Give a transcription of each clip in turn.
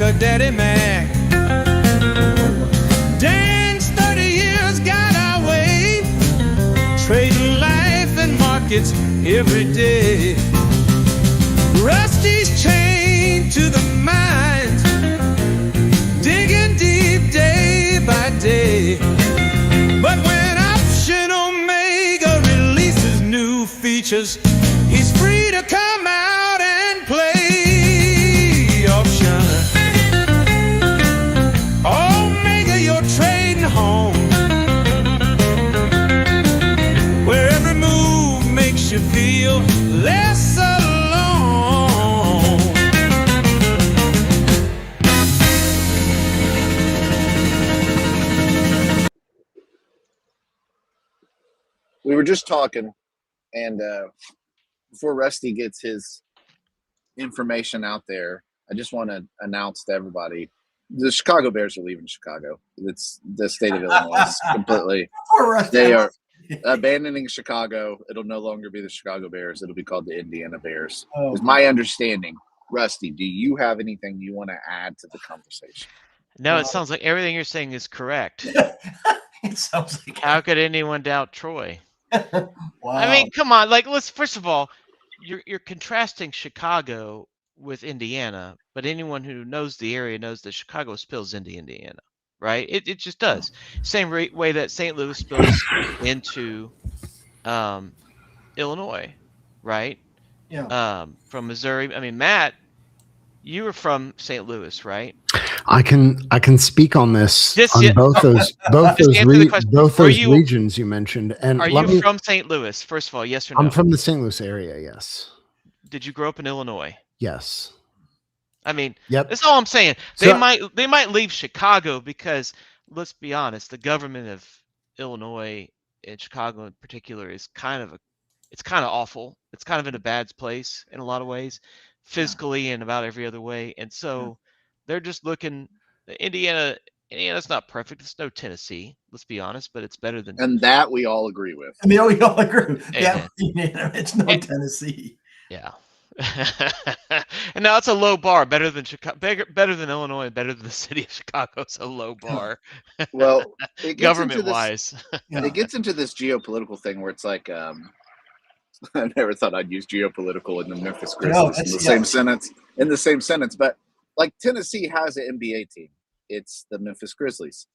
America, Daddy Mac. Dan's 30 years got our way, trading life and markets every day. Rusty's chained to the mines, digging deep day by day. But when Option Omega releases new features, he's free to come out and play. Option Omega, you're trading home, where every move makes you feel less alone. We were just talking, and before Rusty gets his information out there, I just want to announce to everybody, the Chicago Bears are leaving Chicago. It's the state of Illinois is completely, they are abandoning Chicago. It'll no longer be the Chicago Bears. It'll be called the Indiana Bears. Is my understanding. Rusty, do you have anything you want to add to the conversation? No, it sounds like everything you're saying is correct. It sounds like. How could anyone doubt Troy? Wow. I mean, come on. Like, let's first of all, you're contrasting Chicago with Indiana, but anyone who knows the area knows that Chicago spills into Indiana, right? It just does. Same way that St. Louis spills into Illinois, right? Yeah. From Missouri. I mean, Matt, you were from St. Louis, right? I can speak on this on both those regions you mentioned. And are you from St. Louis? First of all, yes or no? I'm from the St. Louis area. Yes. Did you grow up in Illinois? Yes. I mean, yep. That's all I'm saying. They might leave Chicago because, let's be honest, the government of Illinois and Chicago in particular is kind of awful. It's kind of in a bad place in a lot of ways, physically and about every other way. And so they're just looking. Indiana's not perfect. It's no Tennessee, let's be honest, but it's better than. And that we all agree with. I mean, we all agree. Yeah, it's no Tennessee. Yeah. And now it's a low bar, better than Chicago, better than Illinois, better than the city of Chicago. It's a low bar. Well, government wise, it gets into this geopolitical thing where it's like, I never thought I'd use geopolitical in the Memphis Grizzlies in the same sentence. But like Tennessee has an NBA team. It's the Memphis Grizzlies.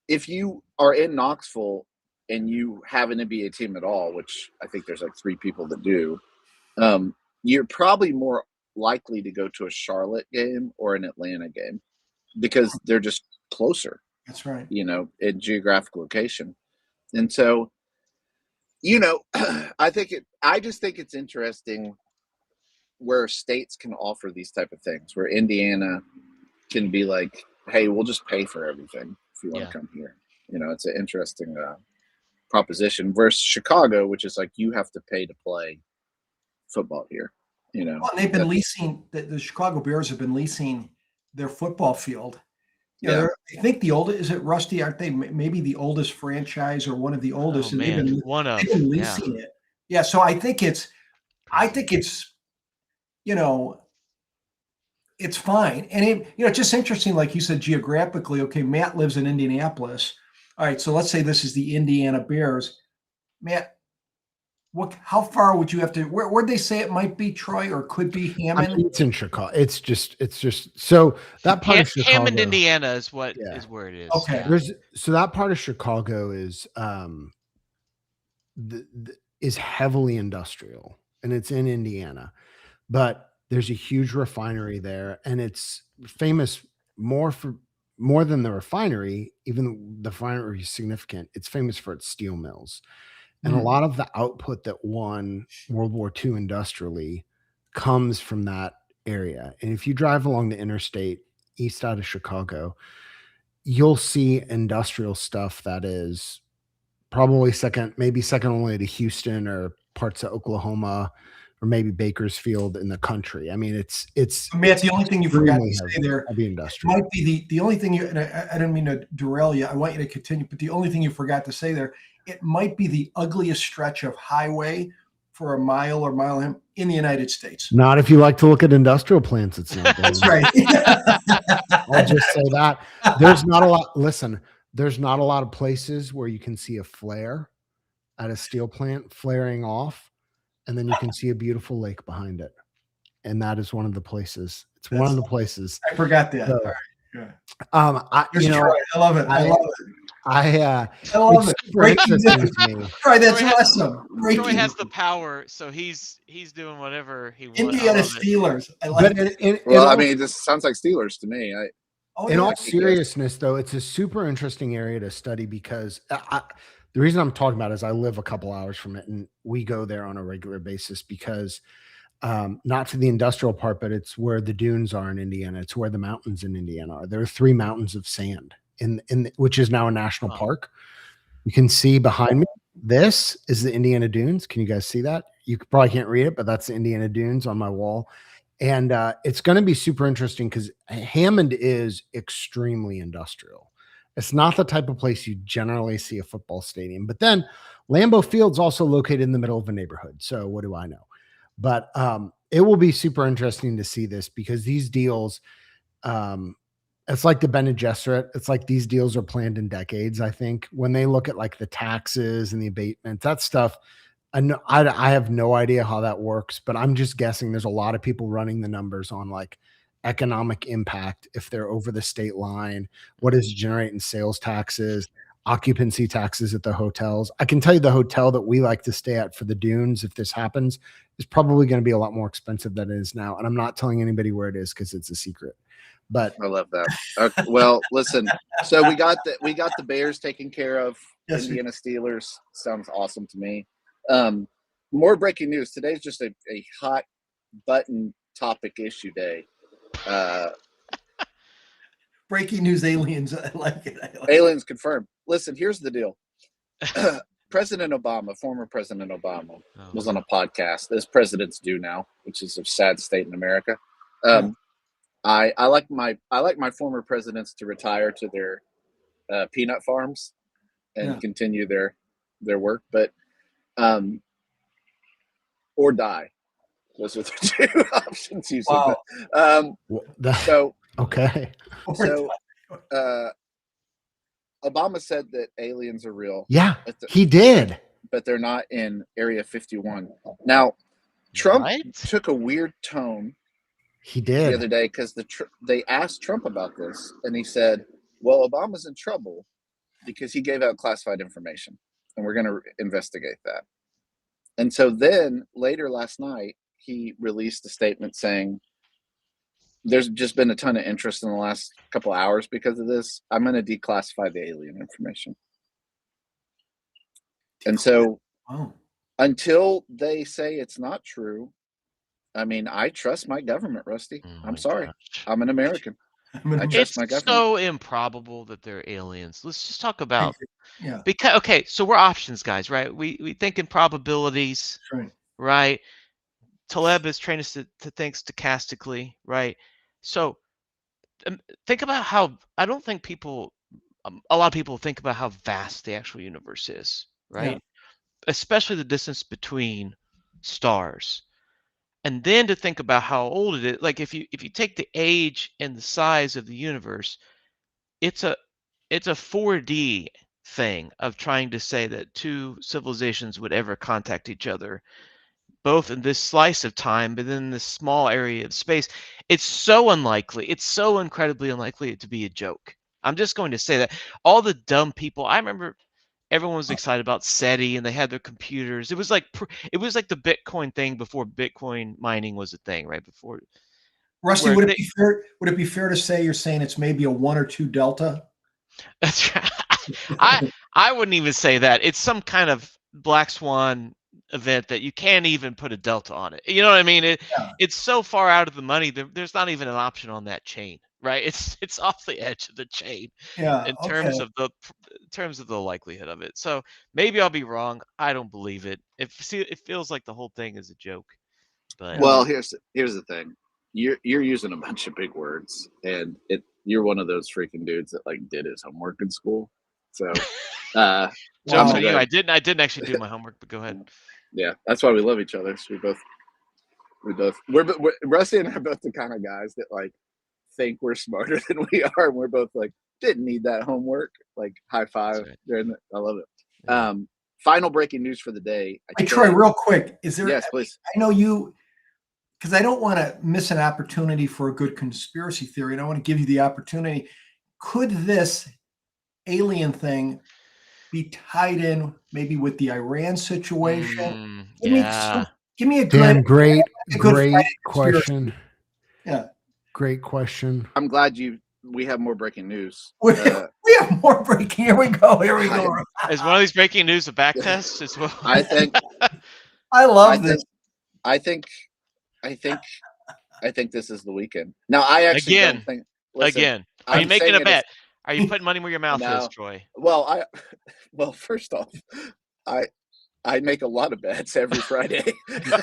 If you are in Knoxville and you have an NBA team at all, which I think there's like 3 people that do, you're probably more likely to go to a Charlotte game or an Atlanta game because they're just closer. That's right. In geographic location. And so, I just think it's interesting where states can offer these type of things, where Indiana can be like, hey, we'll just pay for everything if you want to come here. It's an interesting proposition versus Chicago, which is like, you have to pay to play football here. Well, they've been leasing, the Chicago Bears have been leasing their football field. I think the oldest, is it Rusty? Aren't they maybe the oldest franchise or one of the oldest? Oh, and man. they've been leasing it. Yeah. So I think it's, it's fine. And it's just interesting, like you said, geographically, okay, Matt lives in Indianapolis. All right. So let's say this is the Indiana Bears. Matt, how far would you have to, where'd they say it might be, Troy, or could be Hammond? I mean, it's in Chicago. It's just so that part of Chicago, Hammond, Indiana is where it is. Okay. So that part of Chicago is is heavily industrial, and it's in Indiana, but there's a huge refinery there, and it's famous more than the refinery. Even the refinery is significant. It's famous for its steel mills. And a lot of the output that won World War II industrially comes from that area. And if you drive along the interstate east out of Chicago, you'll see industrial stuff that is probably maybe second only to Houston or parts of Oklahoma or maybe Bakersfield in the country. I mean, it's Matt, the only thing you forgot to say there might be the only thing and I don't mean to derail you. I want you to continue, but the only thing you forgot to say there, it might be the ugliest stretch of highway for a mile or mile in the United States. Not if you like to look at industrial plants. It's not. That's right. I'll just say that there's not a lot. Listen, there's not a lot of places where you can see a flare at a steel plant flaring off, and then you can see a beautiful lake behind it. And that is one of the places. It's one of the places. I forgot that. So, all right. Yeah. I love it. I love it. I love it. Breaking news. To me. Right, that's Troy awesome. Troy has the power, so he's doing whatever he wants. Indiana Steelers. I like it. Well, I mean, this sounds like Steelers to me. In all seriousness, though, it's a super interesting area to study because the reason I'm talking about it is I live a couple hours from it, and we go there on a regular basis because not to the industrial part, but it's where the dunes are in Indiana. It's where the mountains in Indiana are. There are 3 mountains of sand which is now a national park. You can see behind me. This is the Indiana Dunes. Can you guys see that? You probably can't read it, but that's the Indiana Dunes on my wall. And it's going to be super interesting because Hammond is extremely industrial. It's not the type of place you generally see a football stadium. But then Lambeau Field's also located in the middle of a neighborhood. So what do I know? But it will be super interesting to see this because these deals, it's like the Bene Gesserit. It's like these deals are planned in decades. I think when they look at like the taxes and the abatements, that stuff, I have no idea how that works, but I'm just guessing there's a lot of people running the numbers on like economic impact if they're over the state line, what is generating sales taxes, occupancy taxes at the hotels. I can tell you the hotel that we like to stay at for the dunes, if this happens, is probably going to be a lot more expensive than it is now. And I'm not telling anybody where it is because it's a secret. But I love that. Okay, well, listen. So we got the Bears taken care of. Yes, Indiana Steelers sounds awesome to me. More breaking news. Today's just a hot button topic issue day. Breaking news, aliens. I like it. Aliens confirmed. Listen, here's the deal. President Obama, former President Obama, was on a podcast, as presidents do now, which is a sad state in America. I like my former presidents to retire to their peanut farms and continue their work, but or die. Those are the 2 options usually. Wow. So okay. So Obama said that aliens are real. Yeah, he did. But they're not in Area 51. Now, Trump took a weird tone. He did the other day because they asked Trump about this, and he said, "Well, Obama's in trouble because he gave out classified information, and we're going to investigate that." And so then later last night, he released a statement saying, "There's just been a ton of interest in the last couple of hours because of this. I'm going to declassify the alien information." And so, until they say it's not true. I mean, I trust my government, Rusty. I'm sorry. Gosh. I'm an American. I trust my government. It's so improbable that they're aliens. Let's just talk about because okay, so we're options guys, right? We think in probabilities, right? Taleb has trained us to think stochastically, right? So think about how I don't think people, a lot of people think about how vast the actual universe is, right? Especially the distance between stars. And then to think about how old it is, like if you take the age and the size of the universe, it's a 4D thing of trying to say that 2 civilizations would ever contact each other, both in this slice of time, but in this small area of space. It's so unlikely. It's so incredibly unlikely to be a joke. I'm just going to say that all the dumb people. I remember. Everyone was excited about SETI, and they had their computers. It was like the Bitcoin thing before Bitcoin mining was a thing, right? Before. Rusty, would it be fair to say you're saying it's maybe a 1 or 2 delta? That's right. I wouldn't even say that. It's some kind of black swan event that you can't even put a delta on it. You know what I mean? It's so far out of the money. There's not even an option on that chain, right? It's off the edge of the chain in terms of the likelihood of it. So maybe I'll be wrong. I don't believe it. It feels like the whole thing is a joke. But well, here's the thing. You're using a bunch of big words, and you're one of those freaking dudes that like did his homework in school. So jokes on you. I didn't actually do my homework, but go ahead. Yeah, that's why we love each other. So we're Rusty and I are both the kind of guys that like think we're smarter than we are. And we're both like, didn't need that homework. Like high five. Right. I love it. Yeah. Final breaking news for the day. Hey, Troy, real quick. Is there, yes, please. I know you, because I don't want to miss an opportunity for a good conspiracy theory. And I want to give you the opportunity. Could this alien thing be tied in maybe with the Iran situation? Give me a good, Dan, great Friday question. Yeah. Great question. I'm glad we have more breaking news. We have more breaking. Here we go. Is one of these breaking news a back test as well? I think. I love this. I think this is the weekend. Now, I actually don't think. Listen, are you making a bet? Are you putting money where your mouth is, Troy? Well, first off, I make a lot of bets every Friday.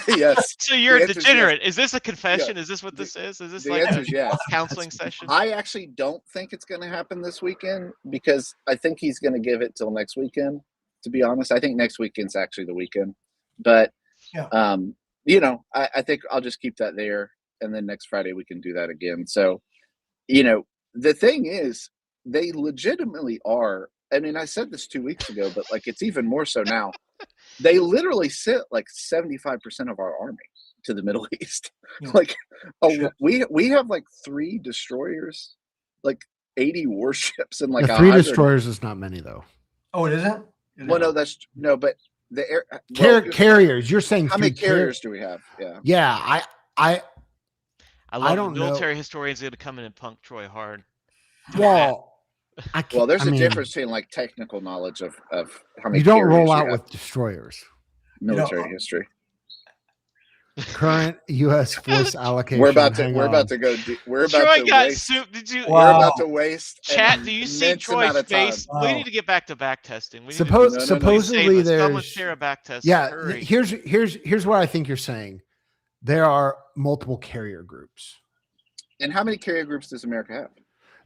Yes. So you're a degenerate. Yes. Is this a confession? Yeah. Is this what this is? Is this the like a yes. counseling session? I actually don't think it's going to happen this weekend because I think he's going to give it till next weekend. To be honest, I think next weekend's actually the weekend. But, I think I'll just keep that there. And then next Friday we can do that again. So, the thing is, they legitimately are. I mean, I said this 2 weeks ago, but like it's even more so now. They literally sent like 75% of our army to the Middle East. Yeah. Like, we have like 3 destroyers, like 80 warships, and like 3 destroyers is not many though. Oh, it isn't. Well, no, but the air carriers. You're saying how many carriers do we have? Yeah. Yeah, I love military historians going to come in and punk Troy hard. Well. There's a difference between like technical knowledge of how many. You don't roll out with destroyers. Military history. Current U.S. force allocation. We're about to go. We're about Troy to got waste. soup. Did you? We're about to waste. Chat. Do you see Troy's face? Wow. We need to get back to back testing. Supposedly there's. Someone share a back test. Yeah. Hurry. Here's what I think you're saying. There are multiple carrier groups. And how many carrier groups does America have?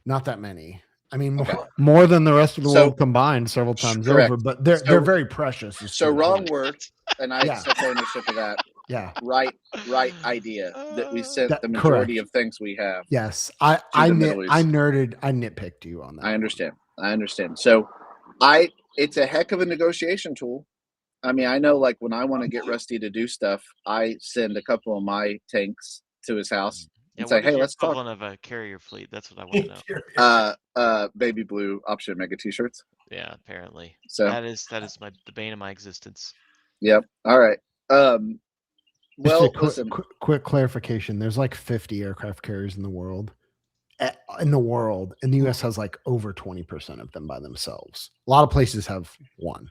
Not that many. I mean, more than the rest of the world combined several times over, but they're very precious. So wrong word, and I accept ownership of that. Yeah. Right idea that we sent the majority of things we have. Yes. I nitpicked you on that. I understand. So it's a heck of a negotiation tool. I mean, I know like when I want to get Rusty to do stuff, I send a couple of my tanks to his house. And say, hey, let's talk. Equivalent of a carrier fleet. That's what I want to know. Baby blue option mega t-shirts. Yeah, apparently. So that is the bane of my existence. Yep. All right. Well, listen. Quick clarification. There's like 50 aircraft carriers in the world. And the U.S. has like over 20% of them by themselves. A lot of places have 1.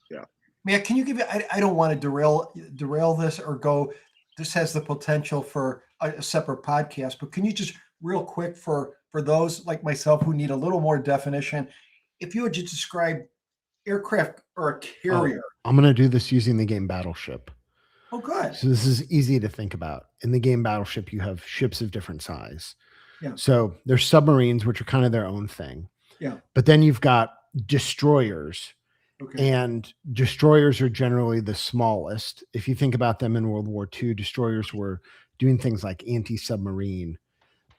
Yeah. Matt, can you give it? I don't want to derail this or go. This has the potential for a separate podcast, but can you just real quick for those like myself who need a little more definition, if you would just describe aircraft or a carrier? I'm going to do this using the game Battleship. Oh, good. So this is easy to think about. In the game Battleship, you have ships of different size. Yeah. So there's submarines, which are kind of their own thing. Yeah. But then you've got destroyers. Okay. And destroyers are generally the smallest. If you think about them in World War II, destroyers were doing things like anti-submarine.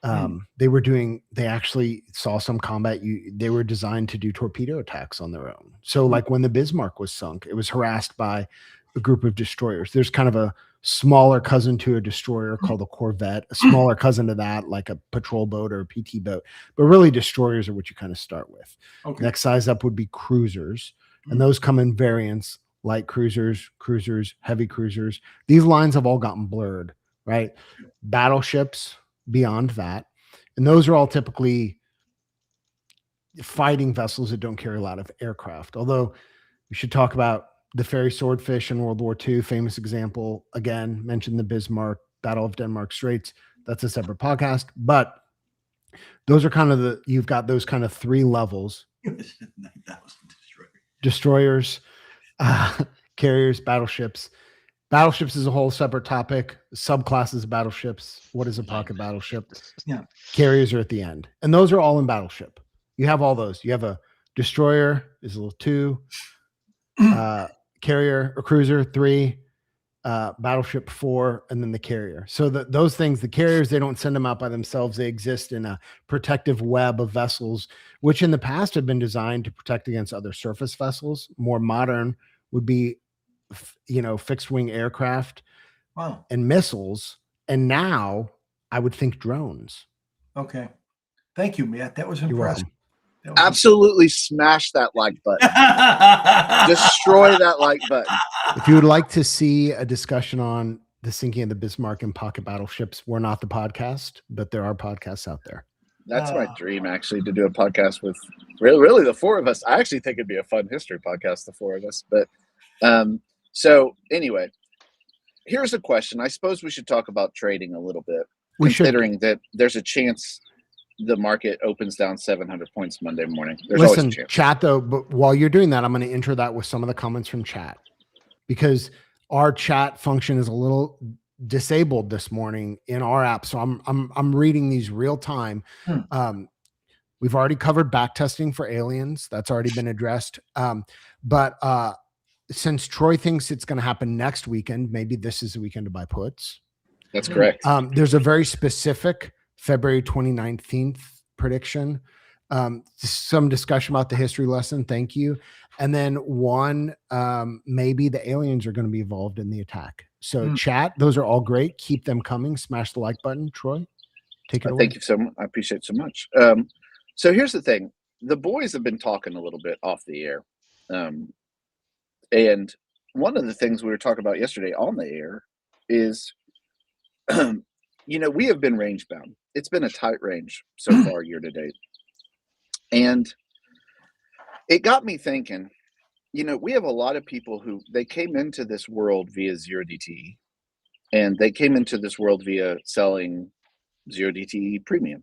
They actually saw some combat. They were designed to do torpedo attacks on their own. So like when the Bismarck was sunk, it was harassed by a group of destroyers. There's kind of a smaller cousin to a destroyer called a corvette, a smaller cousin to that, like a patrol boat or a PT boat. But really destroyers are what you kind of start with. Okay. Next size up would be cruisers. And those come in variants, light cruisers, heavy cruisers. These lines have all gotten blurred, right? Battleships beyond that. And those are all typically fighting vessels that don't carry a lot of aircraft. Although we should talk about the ferry Swordfish in World War II, famous example. Again, mentioned the Bismarck, Battle of Denmark Straits. That's a separate podcast. But those are kind of you've got those kind of 3 levels. Destroyers, carriers, battleships. Battleships is a whole separate topic. Subclasses of battleships. What is a pocket battleship? Yeah. Carriers are at the end. And those are all in Battleship. You have all those. You have a destroyer is a little 2, carrier or cruiser 3, Battleship 4, and then the carrier. So those things, the carriers, they don't send them out by themselves. They exist in a protective web of vessels, which in the past had been designed to protect against other surface vessels. More modern would be, fixed wing aircraft and missiles. And now I would think drones. Okay. Thank you, Matt. That was impressive. Absolutely smash that like button. Destroy that like button. If you would like to see a discussion on the sinking of the Bismarck and pocket battleships, we're not the podcast, but there are podcasts out there. That's my dream, actually, to do a podcast with really the four of us. I actually think it'd be a fun history podcast, the four of us. But so anyway, here's a question. I suppose we should talk about trading a little bit, considering that there's a chance the market opens down 700 points Monday morning. There's always a chance. Chat though, but while you're doing that, I'm going to intro that with some of the comments from chat, because our chat function is a little disabled this morning in our app. So I'm reading these real time. We've already covered backtesting for aliens. That's already been addressed. But since Troy thinks it's going to happen next weekend, maybe this is the weekend to buy puts. That's correct. There's a very specific February 29th prediction. Some discussion about the history lesson. Thank you. And then one, maybe the aliens are going to be involved in the attack. So chat, those are all great. Keep them coming. Smash the like button. Troy, take it away. Thank you so much. I appreciate it so much. So here's the thing. The boys have been talking a little bit off the air. And one of the things we were talking about yesterday on the air is, we have been range bound. It's been a tight range so far year to date. And it got me thinking, we have a lot of people who they came into this world via 0DTE, and they came into this world via selling 0DTE premium.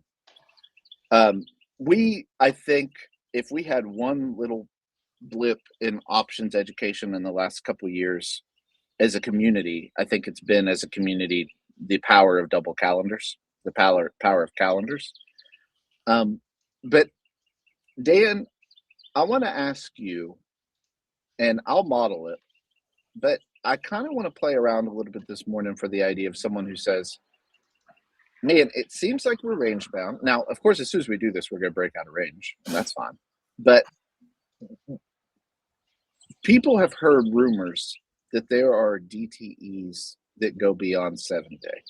I think if we had one little blip in options education in the last couple of years as a community, I think it's been, as a community, the power of double calendars, the power of calendars. But Dan, I want to ask you, and I'll model it, but I kind of want to play around a little bit this morning for the idea of someone who says, man, it seems like we're range bound. Now, of course, as soon as we do this, we're going to break out of range, and that's fine. But people have heard rumors that there are DTEs that go beyond 7 day.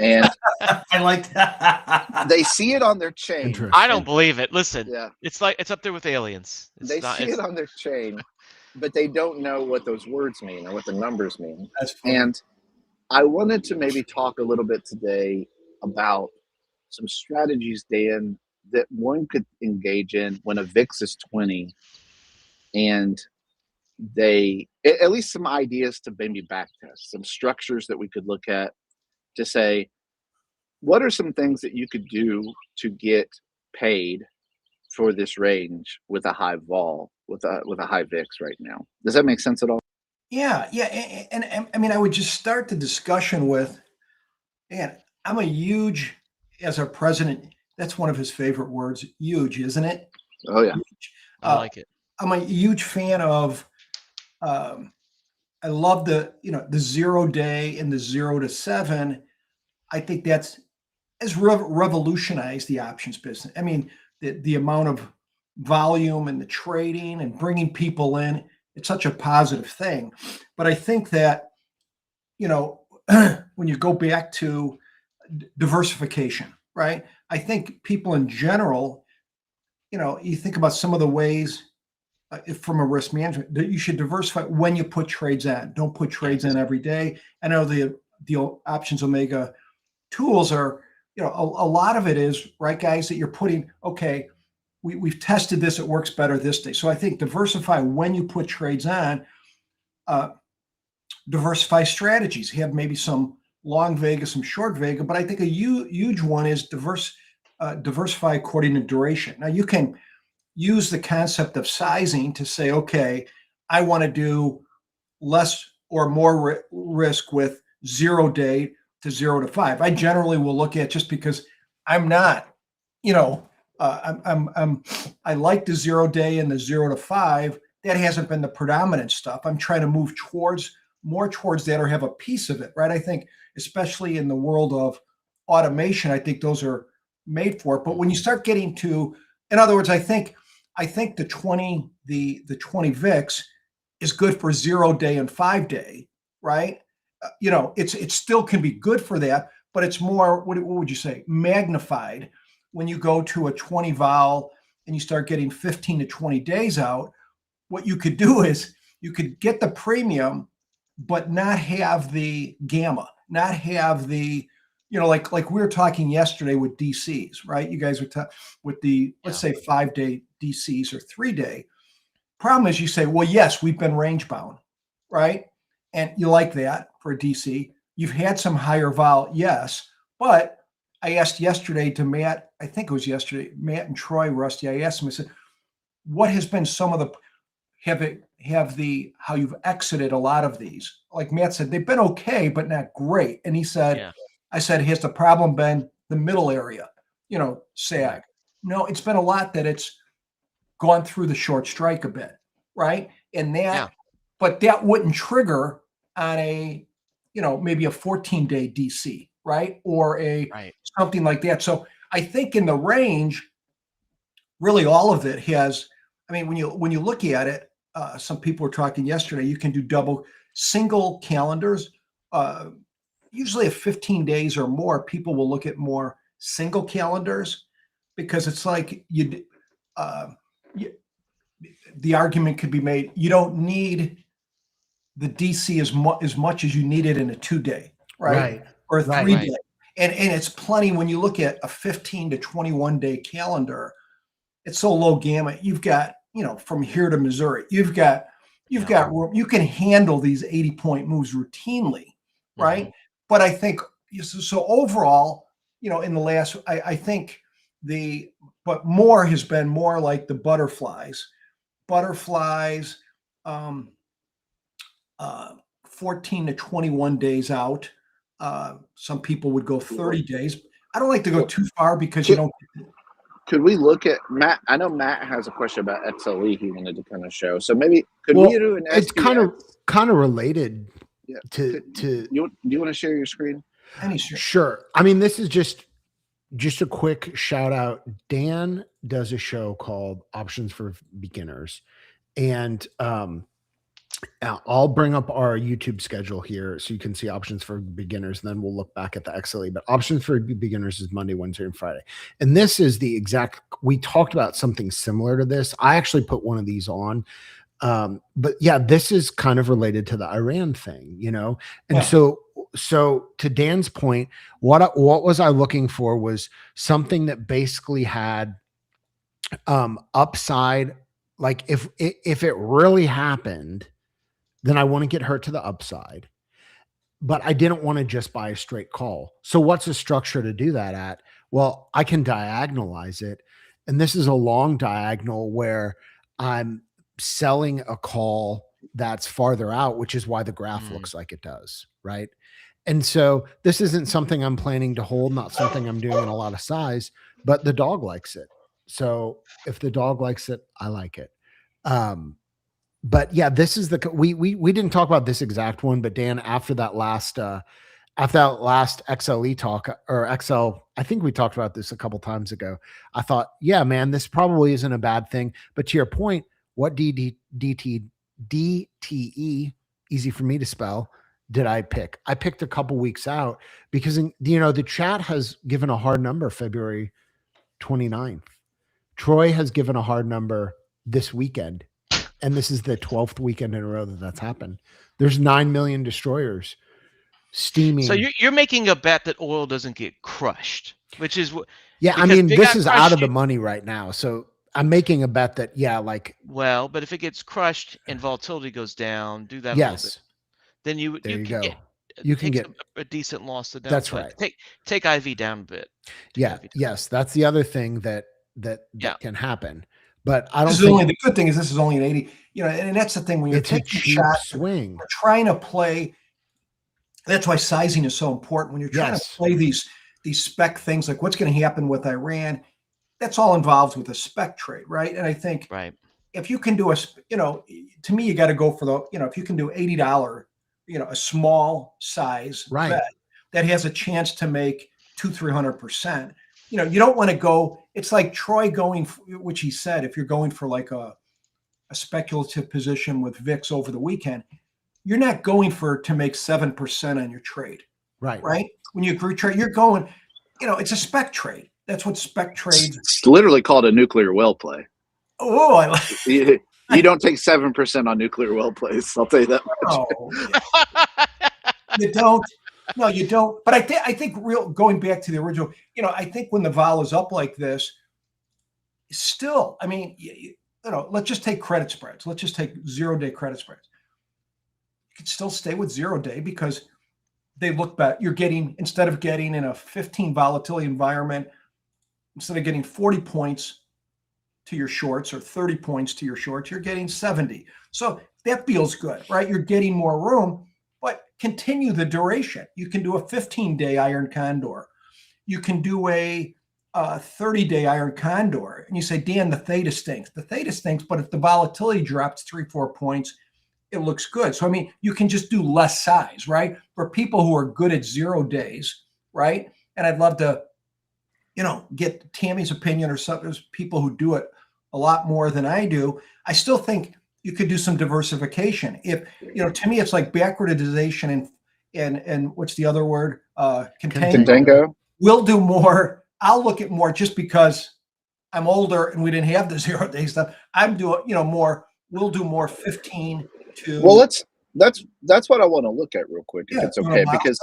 And I like that. They see it on their chain. I don't believe it. Listen, Yeah. it's up there with aliens. They see it on their chain, but they don't know what those words mean or what the numbers mean. That's funny. And I wanted to maybe talk a little bit today about some strategies, Dan, that one could engage in when a VIX is 20, and at least some ideas to maybe backtest, some structures that we could look at to say, what are some things that you could do to get paid for this range with a high vol, with a high VIX right now? Does that make sense at all? Yeah. And I mean, I would just start the discussion with, man, I'm a huge, as our president, that's one of his favorite words, huge, isn't it? Oh, yeah. Huge. I like it. I'm a huge fan of, I love the 0 day and the 0 to 7. I think that's has revolutionized the options business. I mean, the amount of volume and the trading and bringing people in, it's such a positive thing. But I think that, when you go back to diversification, right? I think people in general, you think about some of the ways from a risk management that you should diversify when you put trades in. Don't put trades in every day. I know the Options Omega tools are, a lot of it is, right, guys, that you're putting, okay, we've tested this, it works better this day. So I think diversify when you put trades on, diversify strategies. You have maybe some long vega, some short vega, but I think a huge one is diversify according to duration. Now you can use the concept of sizing to say, okay, I want to do less or more risk with 0 day to 0 to 5. I generally will look at, just because I'm not, I like the 0 day and the 0 to 5. That hasn't been the predominant stuff. I'm trying to move towards more towards that or have a piece of it, right? I think, especially in the world of automation, I think those are made for it. But when you start getting to, in other words, I think the 20 VIX is good for 0 day and 5 day, right? It still can be good for that, but it's more, what would you say, magnified when you go to a 20 vol and you start getting 15 to 20 days out. What you could do is you could get the premium, but not have the gamma, not have the, like we were talking yesterday with DCs, right? You guys were with the, let's say 5 day DCs or 3 day. Problem is you say, well, yes, we've been range bound, right? And you like that for a DC. You've had some higher vol, yes. But I asked yesterday to Matt, I think it was yesterday, Matt and Troy, Rusty, I asked him, I said, what has been some of the, how you've exited a lot of these? Like Matt said, they've been okay, but not great. And he said, I said, has the problem been the middle area, sag? No, it's been a lot that it's gone through the short strike a bit, right? And that, but that wouldn't trigger on a, maybe a 14-day DC, right? Or something like that. So I think in the range, really all of it has, I mean, when you look at it, some people were talking yesterday, you can do single calendars. Usually at 15 days or more, people will look at more single calendars because it's like the argument could be made, you don't need the DC as much as you need it in a 2 day, right? Or a 3 day. And it's plenty when you look at a 15 to 21 day calendar, it's so low gamma. You've got, from here to Missouri, you've got room. You can handle these 80-point moves routinely, right? But I think, so overall, in the last, I think but more has been more like the butterflies, 14 to 21 days out. Some people would go 30 days. I don't like to go too far because you don't. Could we look at Matt? I know Matt has a question about XLE he wanted to kind of show. So maybe could we do an SPX? It's kind of related to. Do you want to share your screen? Sure. I mean, this is just a quick shout out. Dan does a show called Options for Beginners, and I'll bring up our YouTube schedule here so you can see Options for Beginners, and then we'll look back at the XLE. But Options for Beginners is Monday, Wednesday, and Friday. And this is the exact, we talked about something similar to this. I actually put one of these on. But yeah, this is kind of related to the Iran thing, And so to Dan's point, what was I looking for was something that basically had upside. Like if it really happened, then I want to get hurt to the upside, but I didn't want to just buy a straight call. So what's the structure to do that at? Well, I can diagonalize it. And this is a long diagonal where I'm selling a call that's farther out, which is why the graph looks like it does. Right. And so this isn't something I'm planning to hold, not something I'm doing in a lot of size, but the dog likes it. So if the dog likes it, I like it. But yeah, this is we didn't talk about this exact one, but Dan, after that last XLE talk or XL, I think we talked about this a couple times ago. I thought, yeah, man, this probably isn't a bad thing. But to your point, what DTE, easy for me to spell, did I pick? I picked a couple weeks out because, the chat has given a hard number February 29th. Troy has given a hard number this weekend. And this is the 12th weekend in a row that's happened. There's 9 million destroyers steaming. So you're making a bet that oil doesn't get crushed, which is what. Yeah, I mean, this is out of the money right now. So I'm making a bet that, Well, but if it gets crushed and volatility goes down, do that. Yes. Then you can get a decent loss to downside. That's right. Take IV down a bit. Yes. That's the other thing that can happen. But I don't think the good thing is this is only an 80, and that's the thing when you're taking a shot, swing. You're trying to play. That's why sizing is so important when you're trying to play these spec things, like what's going to happen with Iran. That's all involved with a spec trade, right? And I think if you can do to me, you got to go for if you can do $80 a small size Right. bet that has a chance to make 200-300%. You don't want to go. It's like Troy going, which he said, if you're going for like a speculative position with VIX over the weekend, you're not going to make 7% on your trade. Right. Right. When you agree trade, you're going, it's a spec trade. That's what spec trades. It's literally called a nuclear well play. Oh, I like. You don't take 7% on nuclear well plays. I'll tell you that much. Oh, you don't. No, you don't. But I think going back to the original, I think when the vol is up like this, still, I mean, let's just take credit spreads. Let's just take 0-day credit spreads. You can still stay with 0-day because they look back. You're getting, instead of getting in a 15 volatility environment, instead of getting 40 points to your shorts or 30 points to your shorts, you're getting 70. So that feels good, right? You're getting more room, but continue the duration. You can do a 15-day iron condor. You can do a 30-day iron condor. And you say, Dan, the theta stinks. The theta stinks, but if the volatility drops 3-4 points, it looks good. So, I mean, you can just do less size, right? For people who are good at 0 days, right? And I'd love to, get Tammy's opinion or something. There's people who do it a lot more than I do. I still think you could do some diversification. If, to me, it's like backwardization and what's the other word? Contango. We'll do more. I'll look at more just because I'm older and we didn't have the 0-day stuff. I'm doing, more. We'll do more 15 to. Well, that's what I want to look at real quick, if it's okay, because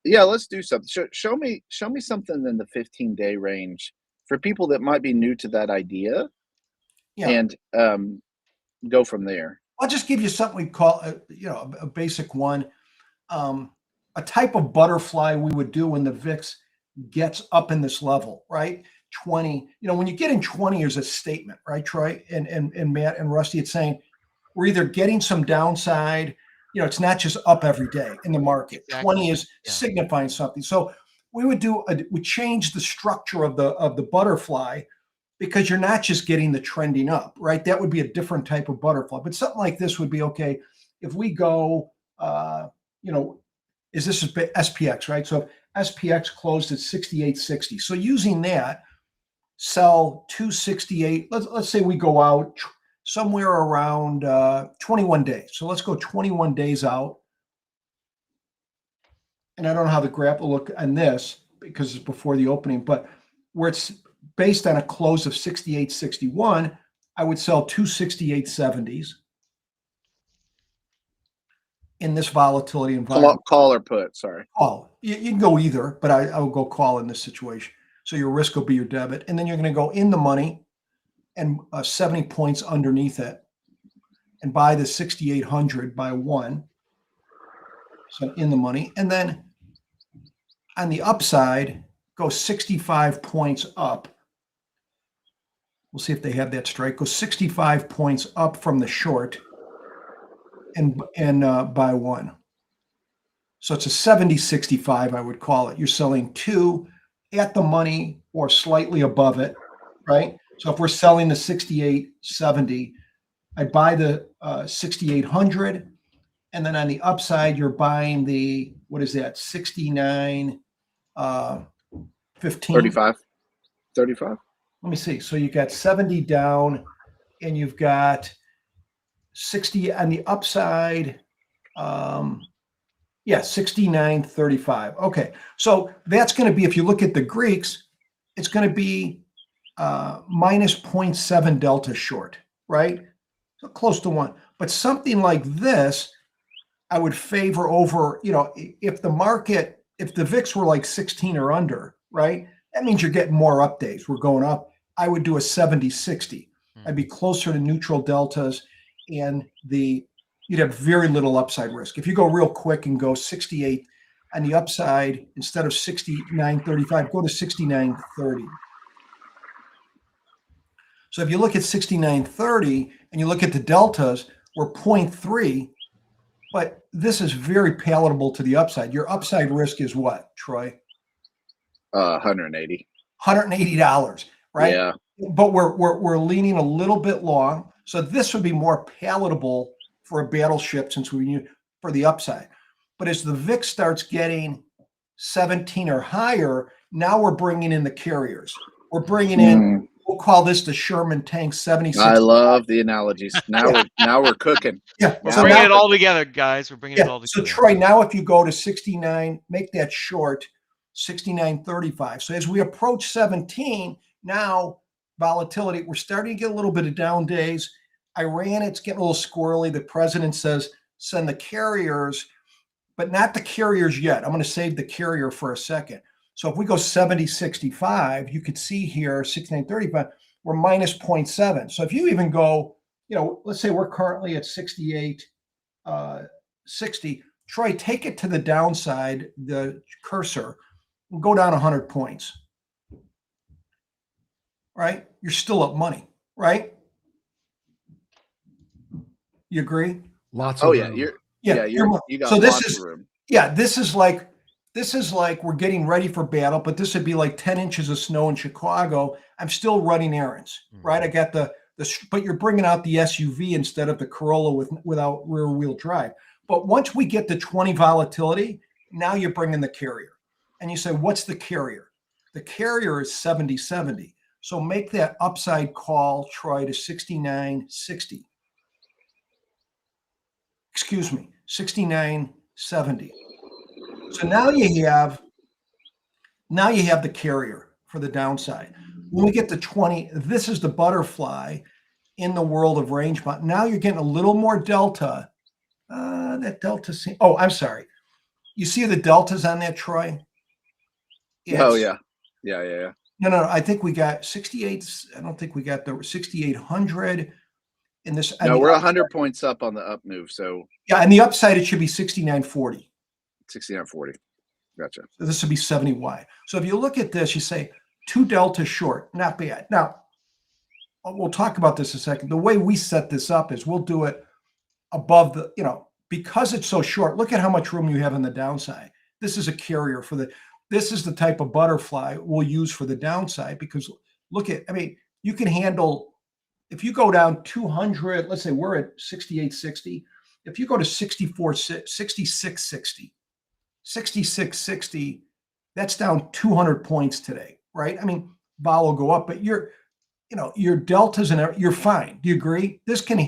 let's do something. Show me something in the 15-day range for people that might be new to that idea, and go from there. I'll just give you something we call, a basic one, a type of butterfly we would do when the VIX gets up in this level, right? 20, when you get in 20 is a statement, right, Troy and Matt and Rusty, it's saying we're either getting some downside, it's not just up every day in the market. Exactly. 20 is signifying something. So we would we change the structure of the butterfly, because you're not just getting the trending up, right? That would be a different type of butterfly. But something like this would be okay if we go, is this SPX, right? So SPX closed at 68.60. So using that, sell 268. Let's say we go out somewhere around 21 days. So let's go 21 days out. And I don't know how the graph will look on this because it's before the opening, but where it's based on a close of 68.61, I would sell 268.70s in this volatility environment. Call or put, sorry. Call. You can go either, but I will go call in this situation. So your risk will be your debit. And then you're going to go in the money and 70 points underneath it and buy the 6,800 by 1. So in the money. And then on the upside, go 65 points up. We'll see if they have that strike. Go 65 points up from the short and buy 1. So it's a 70-65, I would call it. You're selling 2 at the money or slightly above it, right? So if we're selling the 68.70, I buy the 6,800, and then on the upside, you're buying the, what is that, 69.15? 35. Let me see. So you got 70 down, and you've got 60 on the upside. 69.35. Okay. So that's going to be, if you look at the Greeks, it's going to be minus 0.7 delta short, right? So close to 1. But something like this, I would favor over, if the VIX were like 16 or under, right? That means you're getting more up days. We're going up. I would do a 70-60. I'd be closer to neutral deltas, and you'd have very little upside risk. If you go real quick and go 68 on the upside, instead of 69.35, go to 69.30. So if you look at 69.30 and you look at the deltas, we're 0.3, but this is very palatable to the upside. Your upside risk is what, Troy? $180. $180, right? Yeah. But we're leaning a little bit long. So this would be more palatable for a battleship since we knew for the upside. But as the VIX starts getting 17 or higher, now we're bringing in the carriers. We're bringing in, we'll call this the Sherman tank 76. I love the analogies. Now we're cooking. Yeah. We're bringing it all together, guys. We're bringing it all So together. Troy, now if you go to 69, make that short, 69.35. So as we approach 17, now volatility, we're starting to get a little bit of down days. Iran, it's getting a little squirrely. The president says send the carriers, but not the carriers yet. I'm going to save the carrier for a second. So if we go 70.65, you could see here 69.35, we're minus 0.7. So if you even go, let's say we're currently at 68.60. Troy, take it to the downside, the cursor, and go down 100 points. Right? You're still up money, right? You agree? Lots of room. You got so lots of room. Yeah, this is like we're getting ready for battle, but this would be like 10 inches of snow in Chicago. I'm still running errands, right? I got but you're bringing out the SUV instead of the Corolla without rear wheel drive. But once we get to 20 volatility, now you're bringing the carrier. And you say, what's the carrier? The carrier is 70.70. So make that upside call, Troy, to 69.60. Excuse me, 69.70. So now you have the carrier for the downside. When we get to 20, this is the butterfly in the world of Rangebound. Now you're getting a little more delta. That delta. I'm sorry. You see the deltas on that, Troy? Yeah. No. I think we got 68. I don't think we got the 6,800 in this. No, we're 100 points up on the up move. So yeah, and the upside it should be 69.40. 69.40. Gotcha. So this would be 70 wide. So if you look at this, you say 2 delta short, not bad. Now, we'll talk about this in a second. The way we set this up is we'll do it above the, because it's so short. Look at how much room you have on the downside. This is a carrier this is the type of butterfly we'll use for the downside because you can handle, if you go down 200, let's say we're at 68.60. If you go to 66.60, 66.60, that's down 200 points today, right? Vol will go up, but your deltas and you're fine. Do you agree? This can,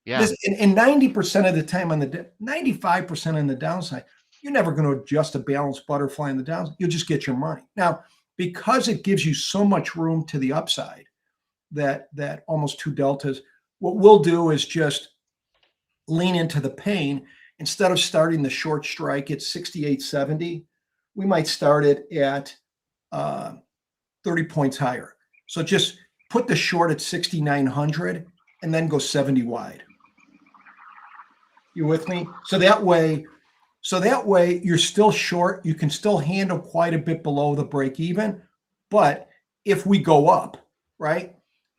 yeah. This, and 90% of the time 95% on the downside, you're never going to adjust a balanced butterfly on the downside. You'll just get your money. Now, because it gives you so much room to the upside, that almost 2 deltas, what we'll do is just lean into the pain. Instead of starting the short strike at 68.70, we might start it at 30 points higher. So just put the short at 6,900 and then go 70 wide. You with me? So that way you're still short. You can still handle quite a bit below the break even. But if we go up, right?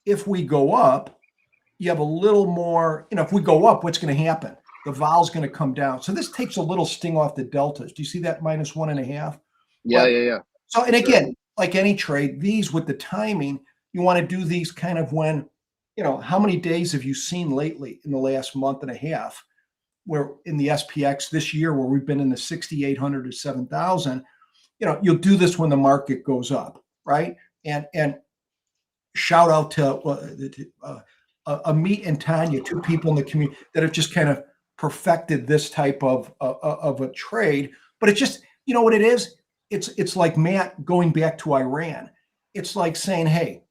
If we go up, you have a little more, if we go up, what's going to happen? The vol's going to come down. So this takes a little sting off the deltas. Do you see that minus 1.5? Yeah. So, and again, like any trade, these with the timing, you want to do these kind of when, how many days have you seen lately in the last month and a half where in the SPX this year where we've been in the 6,800 to 7,000, you'll do this when the market goes up, right? And shout out to Amit and Tanya, 2 people in the community that have just kind of perfected this type of a trade. But it's just, what it is? It's like Matt going back to Iran. It's like saying, hey,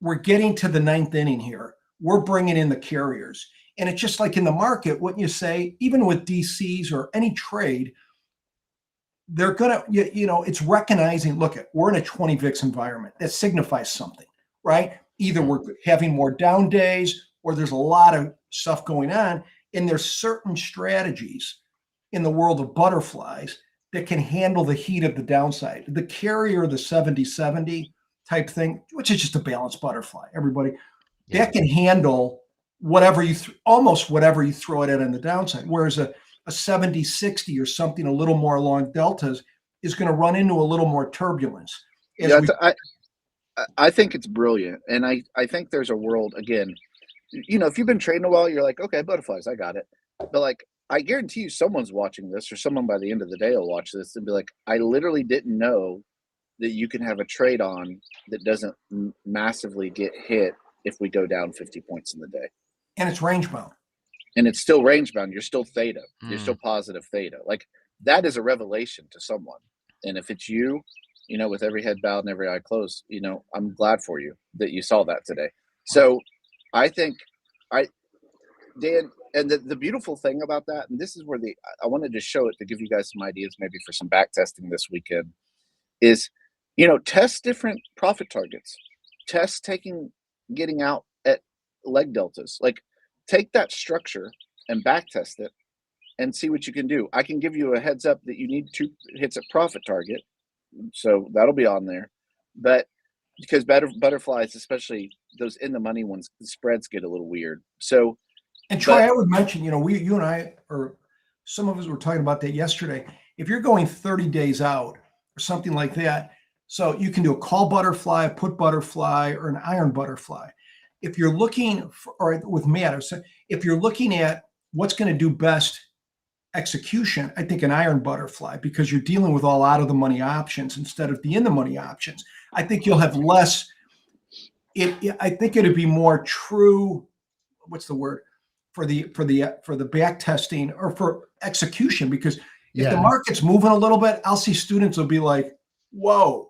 we're getting to the 9th inning here. We're bringing in the carriers. And it's just like in the market, wouldn't you say, even with DCs or any trade, they're going to, it's recognizing, look, we're in a 20 VIX environment. That signifies something, right? Either we're having more down days or there's a lot of stuff going on. And there's certain strategies in the world of butterflies that can handle the heat of the downside. The carrier, the 70-70 type thing, which is just a balanced butterfly, everybody, that can handle whatever almost whatever you throw it at on the downside. Whereas a 70-60 or something a little more along deltas is going to run into a little more turbulence. I think it's brilliant. And I think there's a world, again, if you've been trading a while, you're like, okay, butterflies, I got it. But I guarantee you someone's watching this, or someone by the end of the day will watch this and be like, I literally didn't know that you can have a trade on that doesn't massively get hit if we go down 50 points in the day. And it's range bound. And it's still range bound. You're still theta. You're still positive theta. Like, that is a revelation to someone. And if it's you, you know, with every head bowed and every eye closed, you know, I'm glad for you that you saw that today. So I think Dan, and the beautiful thing about that, and this is where I wanted to show it to give you guys some ideas maybe for some back testing this weekend, is, you know, test different profit targets. Test getting out at leg deltas. Like, take that structure and back test it and see what you can do. I can give you a heads up that you need 2 hits at profit target. So that'll be on there. But because butterflies, especially those in the money ones, the spreads get a little weird. So, and Troy, I would mention, you know, you and I, or some of us were talking about that yesterday. If you're going 30 days out or something like that, so you can do a call butterfly, a put butterfly, or an iron butterfly. If you're looking for, or with Matt, so if you're looking at what's going to do best execution, I think an iron butterfly, because you're dealing with all out of the money options instead of the in the money options. I think you'll have less. I think it'd be more true. What's the word for the back testing or for execution? Because if the market's moving a little bit, I'll see students will be like, "Whoa."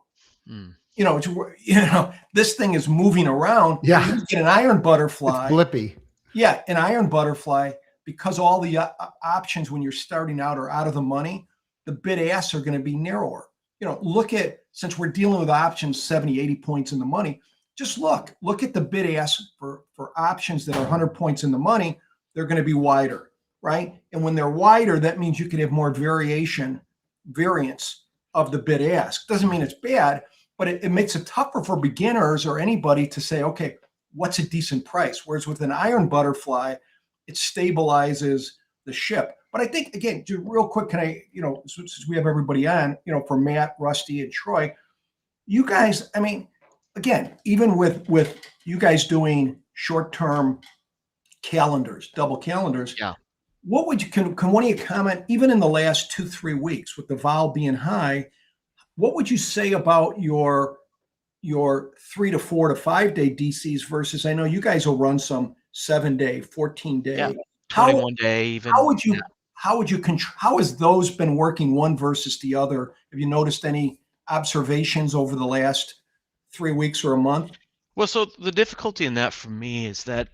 You know, this thing is moving around. Yeah. You get an iron butterfly. It's blippy. Yeah, an iron butterfly, because all the options when you're starting out are out of the money, the bid asks are going to be narrower. You know, since we're dealing with options 70, 80 points in the money, just look at the bid ask for options that are 100 points in the money, they're going to be wider, right? And when they're wider, that means you can have more variance of the bid ask. Doesn't mean it's bad, but it makes it tougher for beginners or anybody to say, okay, what's a decent price? Whereas with an iron butterfly, it stabilizes the ship. But I think, again, just real quick, can I, you know, since we have everybody on, you know, for Matt, Rusty, and Troy, you guys, I mean, again, even with you guys doing short-term calendars, double calendars, Yeah. what would you, can one of you comment, even in the last 2-3 weeks with the vol being high, what would you say about your 3 to 4 to 5 day DCs versus, I know you guys will run some 7-day, 14-day, Yeah. 21 day even. How has those been working one versus the other? Have you noticed any observations over the last 3 weeks or a month? Well, so the difficulty in that for me is that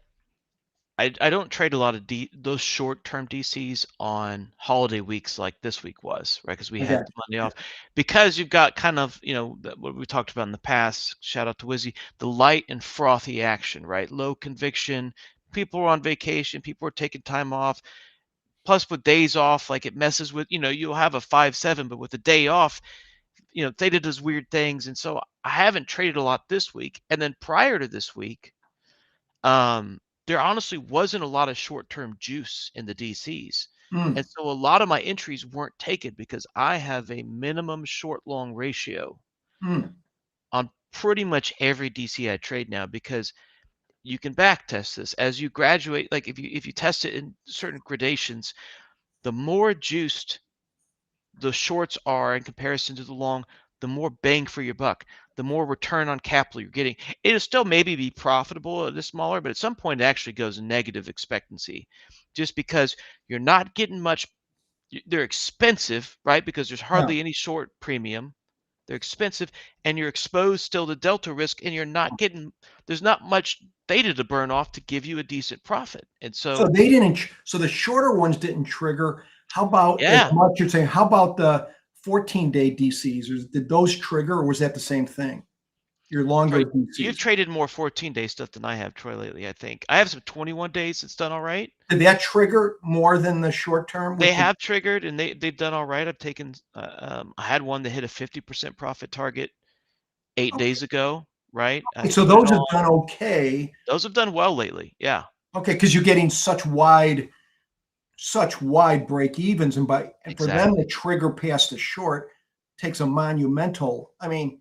I don't trade a lot of those short-term DCs on holiday weeks like this week was, right? Because we had Monday off. Because you've got kind of, you know, what we talked about in the past, shout out to Wizzy, the light and frothy action, right? Low conviction, people are on vacation, people are taking time off. Plus with days off, like it messes with, you know, you'll have a 5-7, but with a day off, you know, theta does weird things. And so I haven't traded a lot this week. And then prior to this week, there honestly wasn't a lot of short-term juice in the DCs. And so a lot of my entries weren't taken because I have a minimum short-long ratio on pretty much every DC I trade now, because you can back test this as you graduate. Like if you test it in certain gradations, the more juiced the shorts are in comparison to the long, the more bang for your buck, the more return on capital you're getting. It'll still maybe be profitable at a smaller, but at some point it actually goes negative expectancy just because you're not getting much. They're expensive, right? Because there's hardly any short premium. They're expensive and you're exposed still to delta risk, and you're not getting, there's not much theta to burn off to give you a decent profit. And so they didn't, so the shorter ones didn't trigger. How about, as much you're saying, how about the 14-day DCs? Or did those trigger, or was that the same thing? Your longer DCs. You've traded more 14-day stuff than I have, Troy, lately, I think. I have some 21 days that's done all right. Did that trigger more than the short term? They have triggered, and they've done all right. I've taken, I had one that hit a 50% profit target 8 days ago, right? So those have done okay. Those have done well lately, yeah. Okay, because you're getting such wide break evens, and for them to trigger past the short takes a monumental. I mean,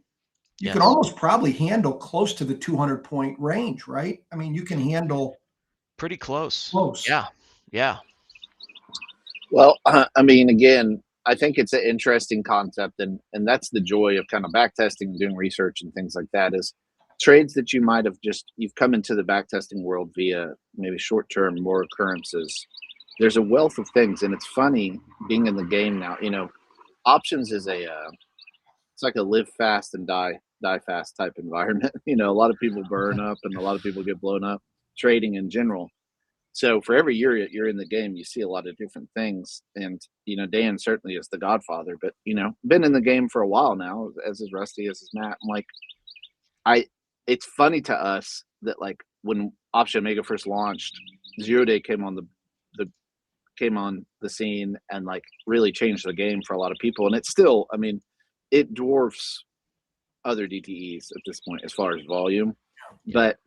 you can almost probably handle close to the 200-point range, right? I mean, you can handle pretty close. Yeah. Well, I mean, again, I think it's an interesting concept, and that's the joy of kind of backtesting and doing research and things like that. Is trades that you might have you've come into the backtesting world via maybe short term more occurrences. There's a wealth of things, and it's funny being in the game now. Options is it's like a live fast and die fast type environment. A lot of people burn up and a lot of people get blown up. Trading in general. So for every year you're in the game, you see a lot of different things. And, Dan certainly is the godfather, but, been in the game for a while now, as is Rusty, as is Matt. I'm like, it's funny to us that like when Option Omega first launched, 0 day came on the scene and like really changed the game for a lot of people. And it's still, I mean, it dwarfs other DTEs at this point as far as volume, but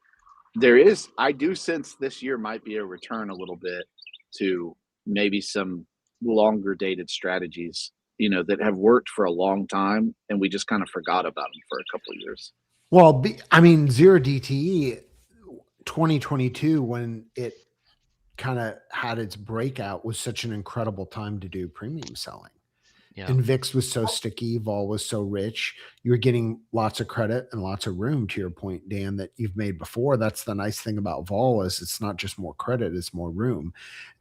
I do sense this year might be a return a little bit to maybe some longer dated strategies, that have worked for a long time and we just kind of forgot about them for a couple of years. Well, I mean, 0 DTE 2022, when it kind of had its breakout, was such an incredible time to do premium selling. Yeah. And VIX was so sticky, vol was so rich. You were getting lots of credit and lots of room, to your point, Dan, that you've made before. That's the nice thing about vol, is it's not just more credit, it's more room.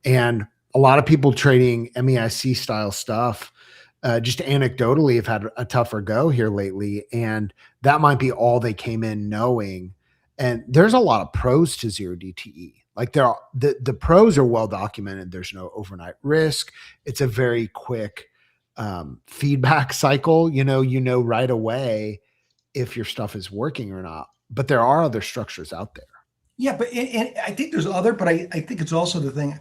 And a lot of people trading MEIC style stuff, just anecdotally, have had a tougher go here lately. And that might be all they came in knowing. And there's a lot of pros to 0 DTE. Like the pros are well documented. There's no overnight risk. It's a very quick feedback cycle. You know right away if your stuff is working or not. But there are other structures out there. Yeah, but and I think there's other, but I think it's also the thing,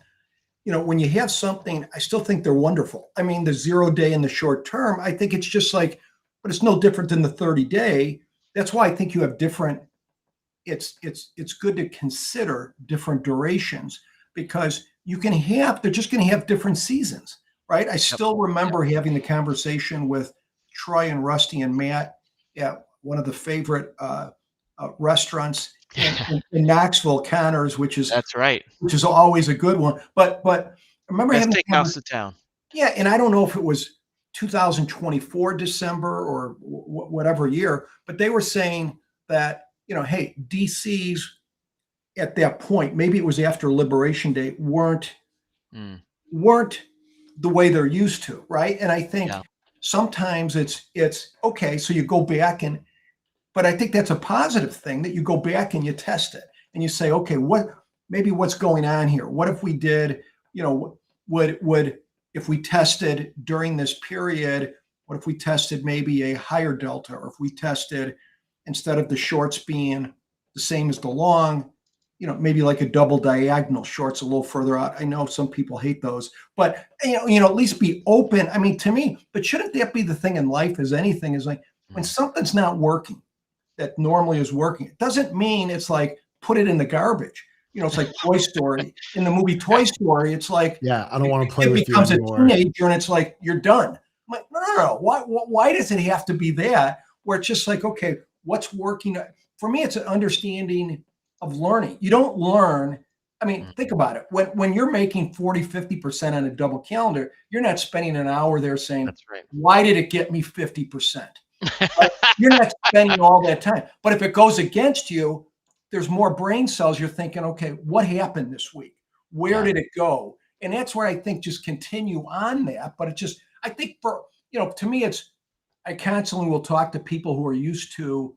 when you have something, I still think they're wonderful. I mean, the 0 day in the short term, I think it's just like, but it's no different than the 30 day. That's why I think you have different. It's good to consider different durations, because they're just going to have different seasons. Right. I still remember having the conversation with Troy and Rusty and Matt at one of the favorite restaurants in Knoxville, Connors, that's right. Which is always a good one. But I remember having steakhouse in town. Yeah. And I don't know if it was 2024 December or whatever year, but they were saying that, hey, DCs at that point, maybe it was after Liberation Day, weren't the way they're used to, right? And I think sometimes it's okay. So you go back but I think that's a positive thing, that you go back and you test it and you say, okay, what's going on here? What if we did, if we tested during this period, what if we tested maybe a higher delta, or if we tested, instead of the shorts being the same as the long, maybe like a double diagonal, shorts a little further out. I know some people hate those, but at least be open. I mean, to me, but shouldn't that be the thing in life as anything, is like when something's not working that normally is working, it doesn't mean it's like, put it in the garbage. It's like Toy Story. In the movie Toy Story, it's like, I don't want to play with you becomes anymore. A teenager and it's like, you're done. I'm like, no. Why does it have to be that, where it's just like, okay, what's working? For me, it's an understanding of learning. You don't learn. I mean, think about it. When you're making 40, 50% on a double calendar, you're not spending an hour there saying, that's right, why did it get me 50%? Right? You're not spending all that time. But if it goes against you, there's more brain cells. You're thinking, okay, what happened this week? Where did it go? And that's where I think just continue on that. But I think to me, I constantly will talk to people who are used to,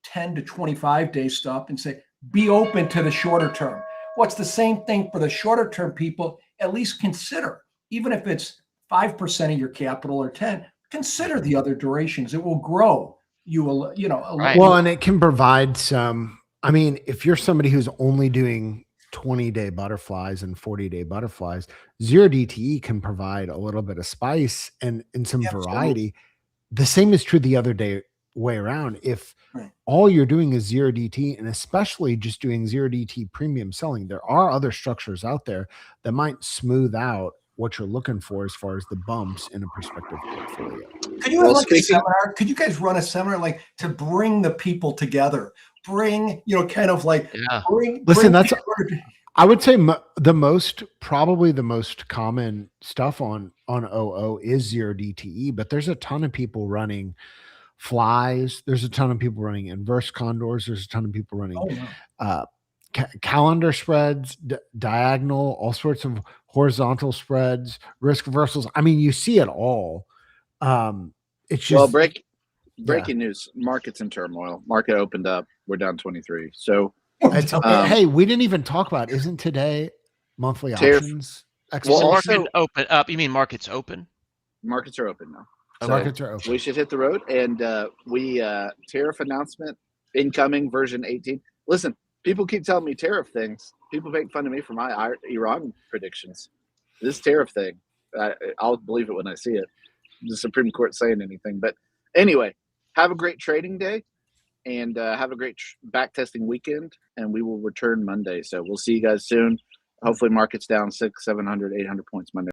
10 to 25 day stuff and say, be open to the shorter term. What's the same thing for the shorter term people? At least consider, even if it's 5% of your capital or 10, consider the other durations. It will grow. You will, right. Well, and it can provide some, I mean, if you're somebody who's only doing 20-day butterflies and 40-day butterflies, 0 DTE can provide a little bit of spice and some variety. The same is true the other way around. If all you're doing is 0 DT, and especially just doing 0 DT premium selling, there are other structures out there that might smooth out what you're looking for as far as the bumps in a prospective portfolio. Could you have like a seminar? Could you guys run a seminar like to bring the people together? Bring, kind of like bring listen, that's I would say probably the most common stuff on OO is 0 DTE, but there's a ton of people running flies. There's a ton of people running inverse condors. There's a ton of people running calendar spreads, diagonal, all sorts of horizontal spreads, risk reversals. I mean, you see it all. It's just breaking news. Market's in turmoil. Market opened up. We're down 23. So hey, we didn't even talk about, isn't today monthly options? Well, market open up. You mean markets open? Markets are open now. So markets are open. We should hit the road. And we tariff announcement incoming version 18. Listen, people keep telling me tariff things. People make fun of me for my Iran predictions. This tariff thing, I'll believe it when I see it. The Supreme Court saying anything. But anyway, have a great trading day. And have a great backtesting weekend, and we will return Monday. So we'll see you guys soon. Hopefully market's down 600, 700, 800 points Monday.